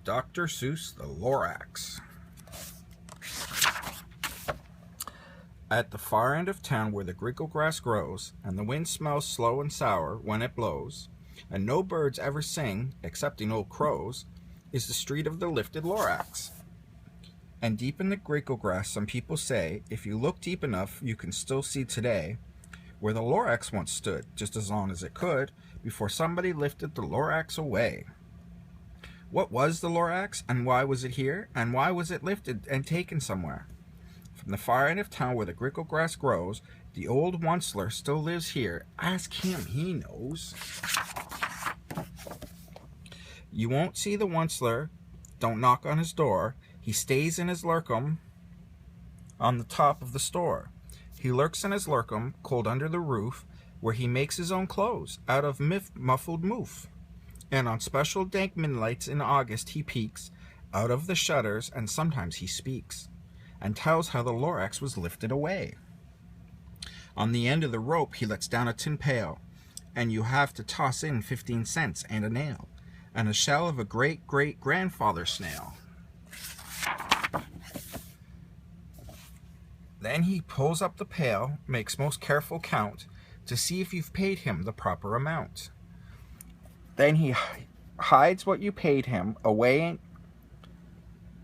Dr. Seuss the Lorax. At the far end of town where the grickle grass grows, and the wind smells slow and sour when it blows, and no birds ever sing excepting old crows, is the street of the lifted Lorax. And deep in the grickle grass, some people say, if you look deep enough, you can still see today where the Lorax once stood, just as long as it could, before somebody lifted the Lorax away. What was the Lorax, and why was it here, and why was it lifted and taken somewhere? From the far end of town where the grickle grass grows, the old Onceler still lives here. Ask him, he knows. You won't see the Onceler, don't knock on his door. He stays in his lurkum on the top of the store. He lurks in his lurkum, cold under the roof, where he makes his own clothes out of muffled moof. And on special dank midnights in August he peeks out of the shutters, and sometimes he speaks and tells how the Lorax was lifted away. On the end of the rope he lets down a tin pail, and you have to toss in 15 cents and a nail, and a shell of a great-great-grandfather snail. Then he pulls up the pail, makes most careful count, to see if you've paid him the proper amount. Then he hides what you paid him away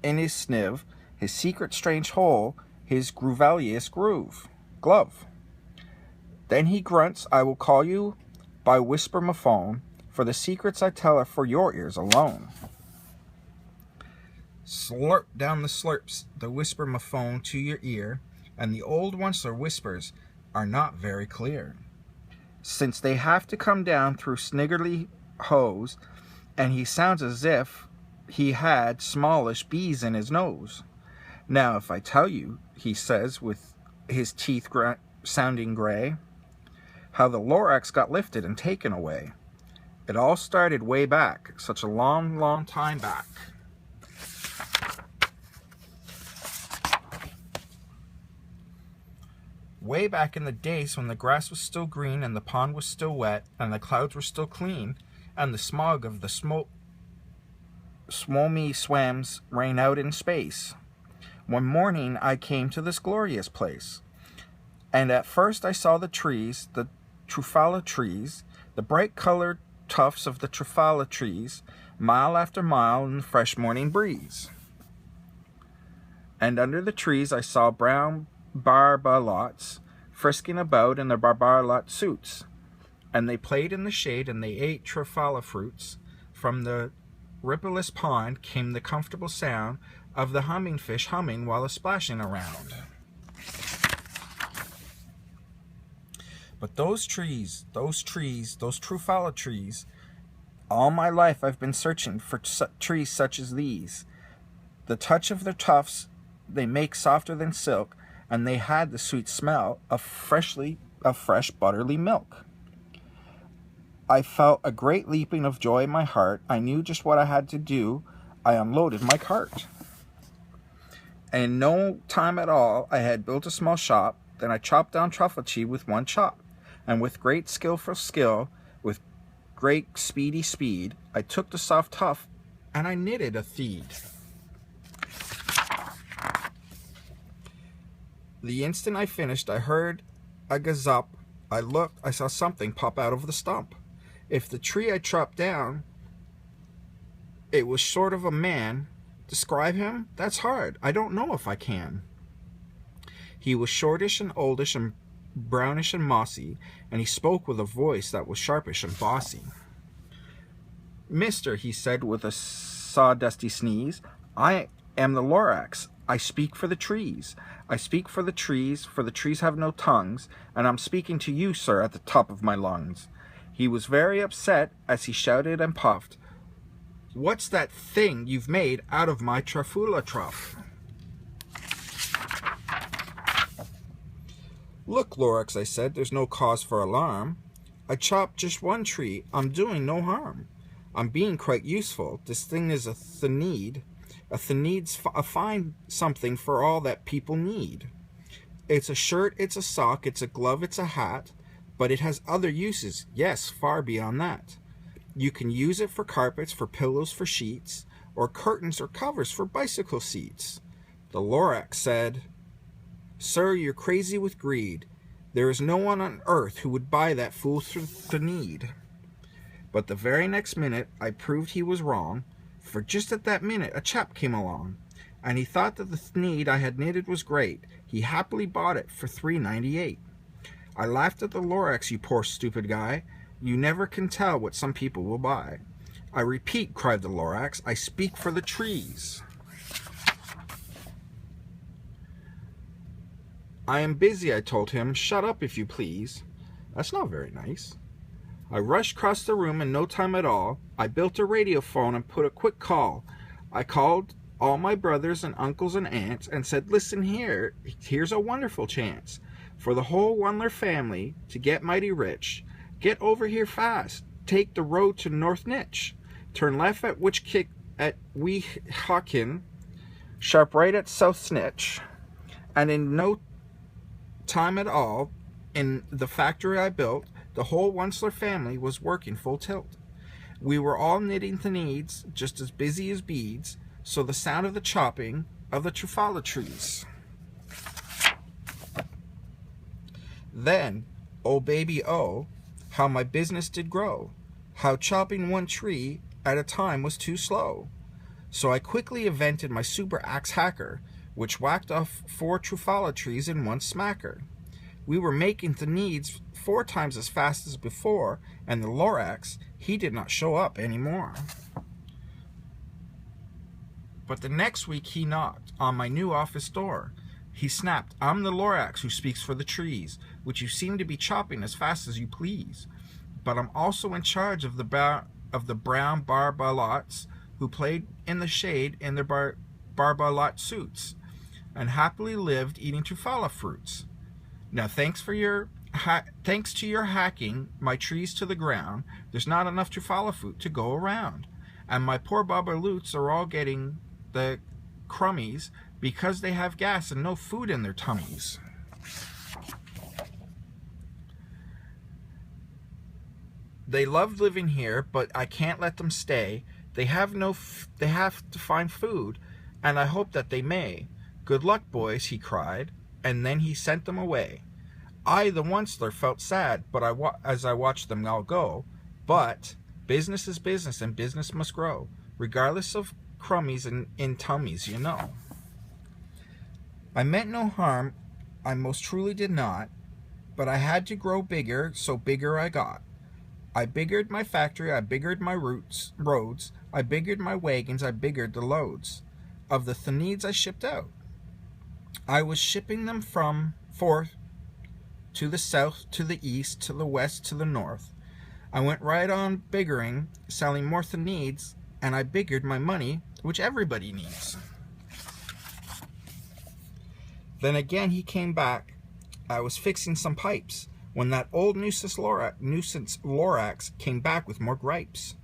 in his sniv, his secret strange hole, his grooveliest glove. Then he grunts, I will call you by whisper my phone, for the secrets I tell are for your ears alone. Slurp down the slurps, the whisper my phone to your ear, and the old Onceler whispers are not very clear, since they have to come down through sniggerly hose, and he sounds as if he had smallish bees in his nose. Now if I tell you, he says with his teeth sounding gray, how the Lorax got lifted and taken away. It all started way back, such a long, long time back. Way back in the days when the grass was still green and the pond was still wet and the clouds were still clean and the smog of the smomy swams rain out in space. One morning I came to this glorious place, and at first I saw the trees, the trufala trees, the bright-colored tufts of the trufala trees, mile after mile in the fresh morning breeze. And under the trees I saw brown barbalots frisking about in their barbarlot suits, and they played in the shade and they ate trufala fruits. From the rippleless pond came the comfortable sound of the humming fish humming while splashing around. But those trees, those trufala trees, all my life I've been searching for trees such as these. The touch of their tufts they make softer than silk, and they had the sweet smell of fresh butterly milk. I felt a great leaping of joy in my heart. I knew just what I had to do. I unloaded my cart. And in no time at all, I had built a small shop. Then I chopped down truffle cheese with one chop. And with great skillful skill, with great speedy speed, I took the soft tuft and I knitted a feed. The instant I finished, I heard a gazup. I looked, I saw something pop out of the stump. If the tree I chopped down, it was sort of a man. Describe him? That's hard. I don't know if I can. He was shortish and oldish and brownish and mossy, and he spoke with a voice that was sharpish and bossy. Mister, he said with a sawdusty sneeze, I am the Lorax. I speak for the trees. I speak for the trees have no tongues, and I'm speaking to you, sir, at the top of my lungs. He was very upset as he shouted and puffed, What's that thing you've made out of my trufula truff? Look, Lorax, I said, there's no cause for alarm. I chopped just one tree. I'm doing no harm. I'm being quite useful. This thing is a thenede. A thenede's a fine something for all that people need. It's a shirt, it's a sock, it's a glove, it's a hat, but it has other uses, yes, far beyond that. You can use it for carpets, for pillows, for sheets, or curtains or covers for bicycle seats. The Lorax said, "Sir, you're crazy with greed. There is no one on earth who would buy that fool's Thneed." But the very next minute I proved he was wrong, for just at that minute a chap came along, and he thought that the Thneed I had knitted was great. He happily bought it for $3.98. I laughed at the Lorax, "You poor stupid guy. You never can tell what some people will buy." "I repeat," cried the Lorax, "I speak for the trees." "I am busy," I told him. "Shut up, if you please." That's not very nice. I rushed across the room in no time at all. I built a radio phone and put a quick call. I called all my brothers and uncles and aunts and said, "Listen here, here's a wonderful chance for the whole Wundler family to get mighty rich. Get over here fast. Take the road to North Nitch. Turn left at Weehawken, sharp right at South Snitch." And in no time at all, in the factory I built, the whole Wundler family was working full tilt. We were all knitting Thneeds, just as busy as beads, so the sound of the chopping of the trufala trees. Then, oh baby oh, how my business did grow, how chopping one tree at a time was too slow. So I quickly invented my super axe hacker, which whacked off 4 trufala trees in one smacker. We were making Thneeds 4 times as fast as before, and the Lorax, he did not show up anymore. But the next week he knocked on my new office door. He snapped, "I'm the Lorax who speaks for the trees, which you seem to be chopping as fast as you please. But I'm also in charge of the brown barbalots who played in the shade in their barbalot suits, and happily lived eating trufala fruits. Now thanks to your hacking my trees to the ground, there's not enough trufala fruit to go around, and my poor barbaloots are all getting the crummies because they have gas and no food in their tummies." "They love living here, but I can't let them stay. They have to find food, and I hope that they may. Good luck, boys," he cried, and then he sent them away. I, the Wundler, felt sad, but as I watched them all go. But business is business, and business must grow, regardless of crummies in tummies, you know. I meant no harm, I most truly did not, but I had to grow bigger, so bigger I got. I biggered my factory, I biggered my roads, I biggered my wagons, I biggered the loads of the Thneeds I shipped out. I was shipping them from forth to the south, to the east, to the west, to the north. I went right on biggering, selling more Thneeds, and I biggered my money, which everybody needs. Then again he came back. I was fixing some pipes when that old nuisance Lorax came back with more gripes.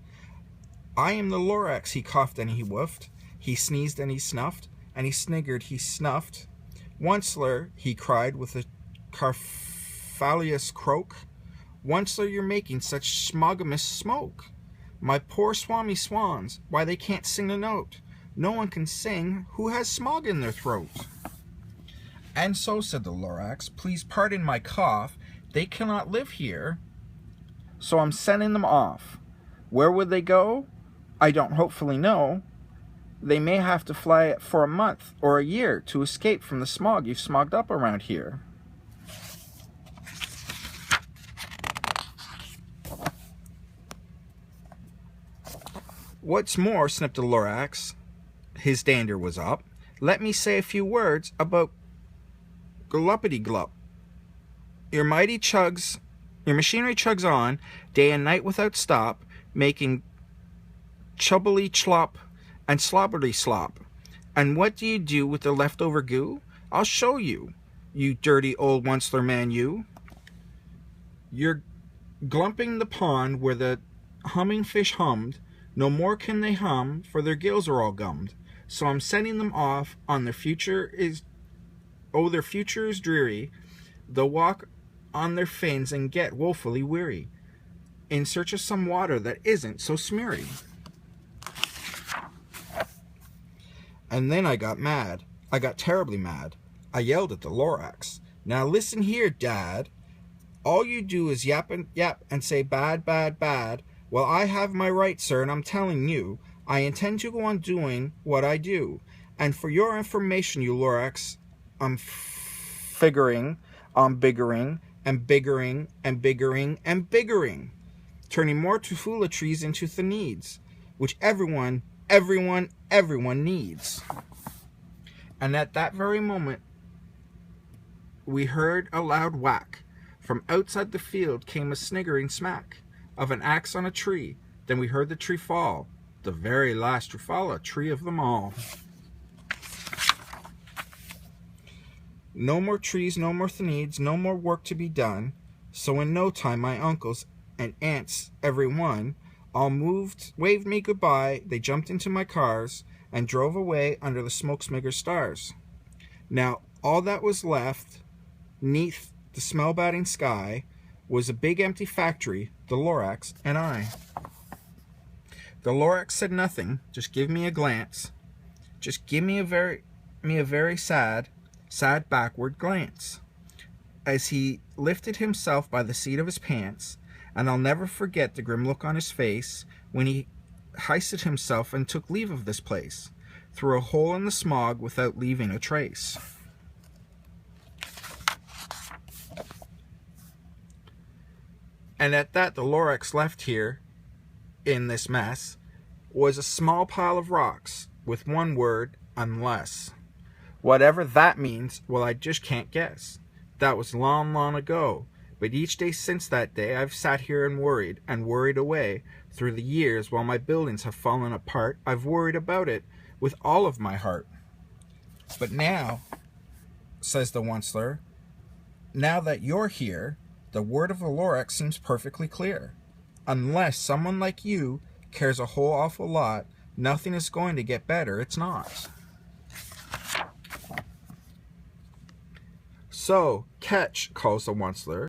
"I am the Lorax," he coughed and he woofed. He sneezed and he snuffed, and he sniggered, he snuffed. "Wundler," he cried with a carfalious croak, "Wundler, you're making such smogamous smoke. My poor swami swans, why they can't sing a note. No one can sing who has smog in their throat." "And so," said the Lorax, "please pardon my cough, they cannot live here, so I'm sending them off. Where would they go? I don't hopefully know. They may have to fly for a month or a year to escape from the smog you've smogged up around here." "What's more," snipped the Lorax, his dander was up, "let me say a few words about gluppity-glup. Your machinery chugs on, day and night without stop, making chubbly-chlop and slobbery-slop. And what do you do with the leftover goo? I'll show you, you dirty old Wundler man, you. You're glumping the pond where the humming fish hummed. No more can they hum, for their gills are all gummed. So I'm sending them off on their future is dreary. They'll walk on their fins and get woefully weary, in search of some water that isn't so smeary." And then I got mad. I got terribly mad. I yelled at the Lorax. Now listen here, Dad. All you do is yap and say bad, bad, bad. Well, I have my right, sir, and I'm telling you, I intend to go on doing what I do. And for your information, you Lorax, I'm figuring on biggering and biggering and biggering and biggering, turning more trees into Thenides, which everyone needs. And at that very moment, we heard a loud whack. From outside the field came a sniggering smack of an axe on a tree. Then we heard the tree fall, the very last Trufala tree of them all. No more trees, no more Thenides, no more work to be done. So in no time my uncles and aunts, every one, all waved me goodbye. They jumped into my cars and drove away under the smoke-smigger stars. Now all that was left, 'neath the smell-batting sky, was a big empty factory, the Lorax and I. The Lorax said nothing, just give me a glance. Just give me a very sad backward glance, as he lifted himself by the seat of his pants, and I'll never forget the grim look on his face when he hoisted himself and took leave of this place, through a hole in the smog without leaving a trace. And at that, the Lorax left here, in this mess, was a small pile of rocks, with one word, unless. Whatever that means, well, I just can't guess. That was long, long ago. But each day since that day, I've sat here and worried away. Through the years, while my buildings have fallen apart, I've worried about it with all of my heart. But now, says the Onceler, now that you're here, the word of the Lorax seems perfectly clear. Unless someone like you cares a whole awful lot, nothing is going to get better, it's not. So, catch, calls the Onceler.